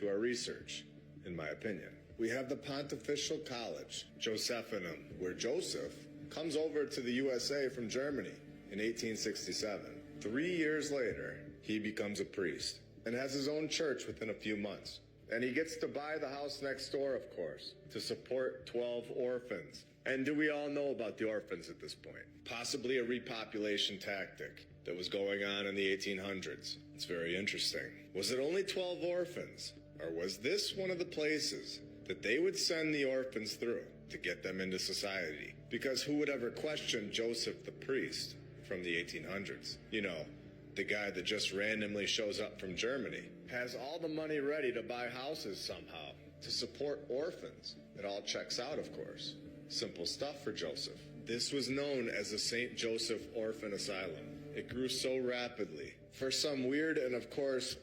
to our research, in my opinion. We have the Pontifical College, Josephinum, where Joseph comes over to the USA from Germany in 1867. 3 years later, he becomes a priest and has his own church within a few months. And he gets to buy the house next door, of course, to support 12 orphans. And do we all know about the orphans at this point? Possibly a repopulation tactic that was going on in the 1800s. It's very interesting. Was it only 12 orphans? Or was this one of the places that they would send the orphans through to get them into society? Because who would ever question Joseph the priest from the 1800s? You know, the guy that just randomly shows up from Germany, has all the money ready to buy houses somehow, to support orphans. It all checks out, of course. Simple stuff for Joseph. This was known as the St. Joseph Orphan Asylum. It grew so rapidly, for some weird and, of course,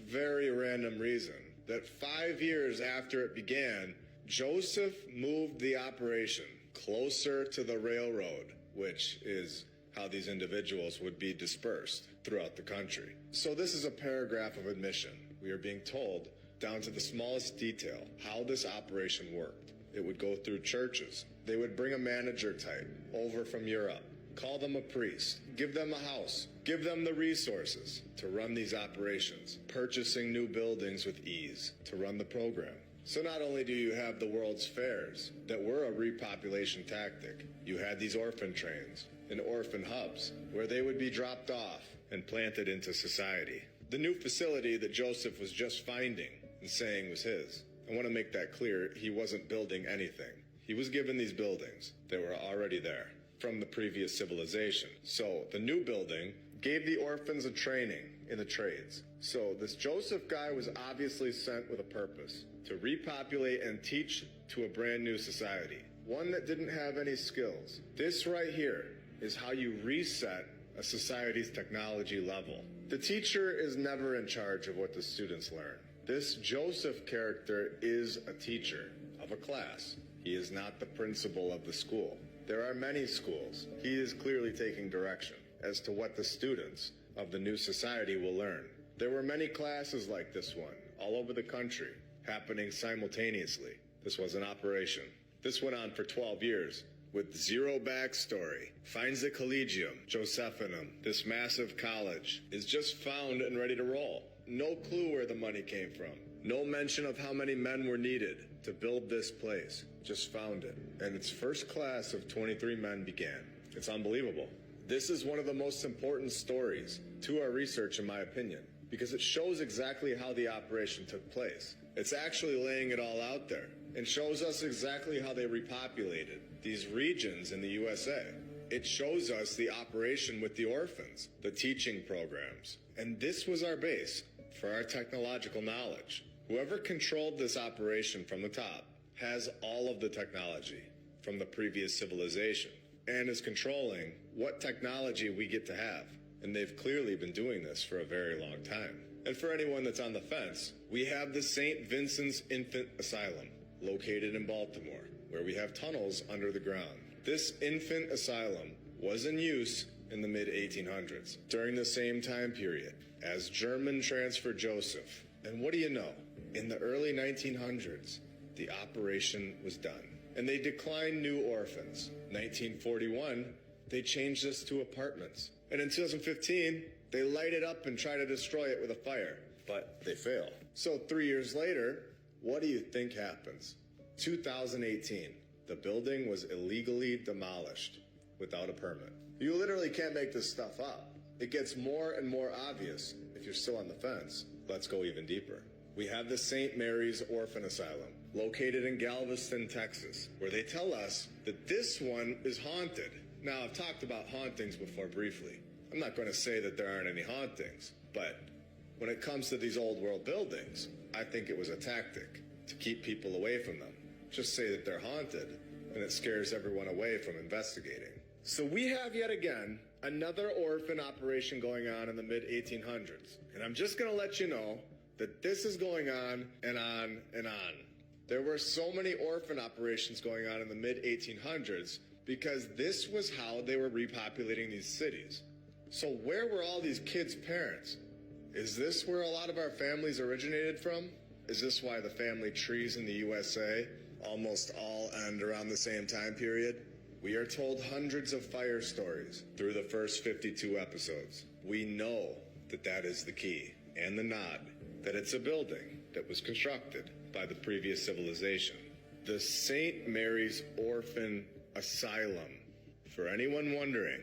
very random reason, that 5 years after it began, Joseph moved the operation closer to the railroad, which is how these individuals would be dispersed throughout the country. So this is a paragraph of admission. We are being told, down to the smallest detail, how this operation worked. It would go through churches. They would bring a manager type over from Europe, call them a priest, give them a house, give them the resources to run these operations, purchasing new buildings with ease to run the program. So not only do you have the World's Fairs that were a repopulation tactic, you had these orphan trains and orphan hubs where they would be dropped off and planted into society. The new facility that Joseph was just finding and saying was his. I want to make that clear. He wasn't building anything. He was given these buildings that were already there from the previous civilization. So the new building gave the orphans a training in the trades. So this Joseph guy was obviously sent with a purpose to repopulate and teach to a brand new society, one that didn't have any skills. This right here is how you reset a society's technology level. The teacher is never in charge of what the students learn. This Joseph character is a teacher of a class. He is not the principal of the school. There are many schools. He is clearly taking direction as to what the students of the new society will learn. There were many classes like this one all over the country, happening simultaneously. This was an operation. This went on for 12 years with zero backstory. Finds the Collegium, Josephinum, this massive college, is just found and ready to roll. No clue where the money came from. No mention of how many men were needed to build this place. Just found it. And its first class of 23 men began. It's unbelievable. This is one of the most important stories to our research, in my opinion, because it shows exactly how the operation took place. It's actually laying it all out there and shows us exactly how they repopulated these regions in the USA. It shows us the operation with the orphans, the teaching programs. And this was our base for our technological knowledge. Whoever controlled this operation from the top has all of the technology from the previous civilization and is controlling what technology we get to have. And they've clearly been doing this for a very long time. And for anyone that's on the fence, we have the St. Vincent's Infant Asylum, located in Baltimore, where we have tunnels under the ground. This infant asylum was in use in the mid-1800s, during the same time period as German transferred Joseph. And what do you know? In the early 1900s, the operation was done. And they declined new orphans. 1941, they changed this to apartments. And in 2015, they light it up and try to destroy it with a fire. But they fail. So 3 years later, what do you think happens? 2018, the building was illegally demolished without a permit. You literally can't make this stuff up. It gets more and more obvious. If you're still on the fence, let's go even deeper. We have the St. Mary's Orphan Asylum, located in Galveston, Texas, where they tell us that this one is haunted. Now, I've talked about hauntings before briefly. I'm not going to say that there aren't any hauntings, but when it comes to these old world buildings, I think it was a tactic to keep people away from them. Just say that they're haunted, and it scares everyone away from investigating. So we have yet again another orphan operation going on in the mid-1800s. And I'm just going to let you know that this is going on and on and on. There were so many orphan operations going on in the mid-1800s because this was how they were repopulating these cities. So where were all these kids' parents? Is this where a lot of our families originated from? Is this why the family trees in the USA almost all end around the same time period? We are told hundreds of fire stories through the first 52 episodes. We know that that is the key, and the nod, that it's a building that was constructed by the previous civilization. The St. Mary's Orphan Asylum. For anyone wondering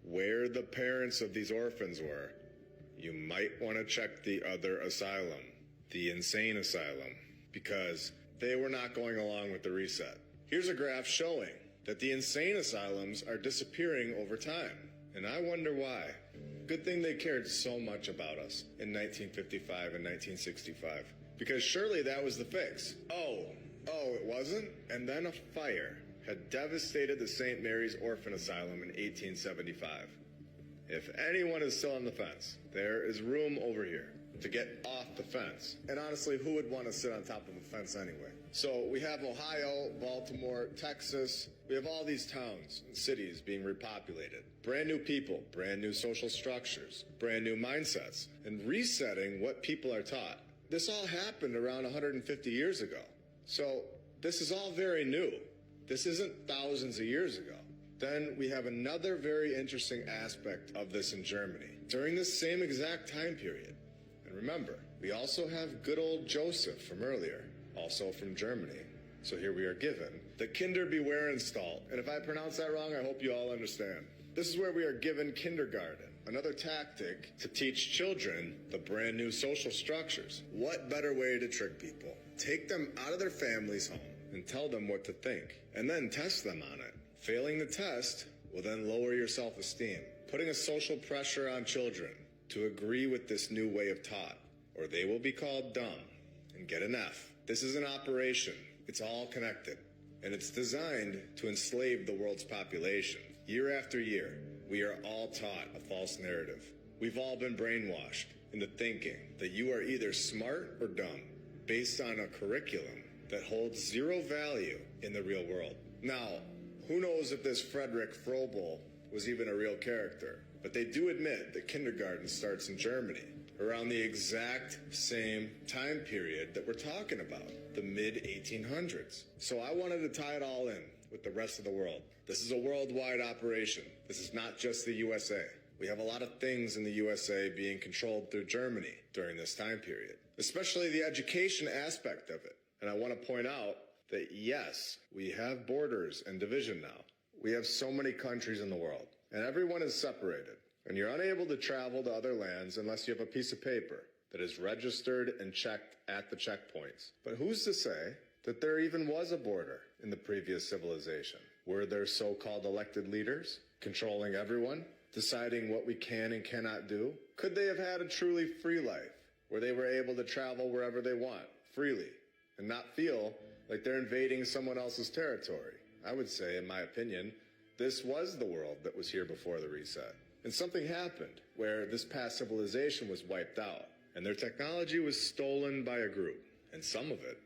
where the parents of these orphans were, you might want to check the other asylum, the insane asylum, because they were not going along with the reset. Here's a graph showing that the insane asylums are disappearing over time, and I wonder why. Good thing they cared so much about us in 1955 and 1965, because surely that was the fix. Oh, it wasn't? And then a fire had devastated the St. Mary's Orphan Asylum in 1875. If anyone is still on the fence, there is room over here to get off the fence. And honestly, who would want to sit on top of a fence anyway? So we have Ohio, Baltimore, Texas. We have all these towns and cities being repopulated. Brand new people, brand new social structures, brand new mindsets, and resetting what people are taught. This all happened around 150 years ago. So this is all very new. This isn't thousands of years ago. Then we have another very interesting aspect of this in Germany. During this same exact time period, and remember, we also have good old Joseph from earlier, also from Germany. So here we are given the Kinderbewahrenstall. And if I pronounce that wrong, I hope you all understand. This is where we are given kindergarten, another tactic to teach children the brand new social structures. What better way to trick people? Take them out of their family's home and tell them what to think, and then test them on it. Failing the test will then lower your self-esteem, putting a social pressure on children to agree with this new way of taught, or they will be called dumb and get an F. This is an operation. It's all connected, and it's designed to enslave the world's population. Year after year, we are all taught a false narrative. We've all been brainwashed into thinking that you are either smart or dumb, based on a curriculum that holds zero value in the real world. Now, who knows if this Frederick Froebel was even a real character, but they do admit that kindergarten starts in Germany around the exact same time period that we're talking about, the mid-1800s. So I wanted to tie it all in with the rest of the world. This is a worldwide operation. This is not just the USA. We have a lot of things in the USA being controlled through Germany during this time period, especially the education aspect of it. And I want to point out that yes, we have borders and division now. We have so many countries in the world, and everyone is separated. And you're unable to travel to other lands unless you have a piece of paper that is registered and checked at the checkpoints. But who's to say that there even was a border in the previous civilization? Were there so-called elected leaders controlling everyone, deciding what we can and cannot do? Could they have had a truly free life where they were able to travel wherever they want freely and not feel like they're invading someone else's territory? I would say, in my opinion, this was the world that was here before the reset. And something happened where this past civilization was wiped out and their technology was stolen by a group. And some of it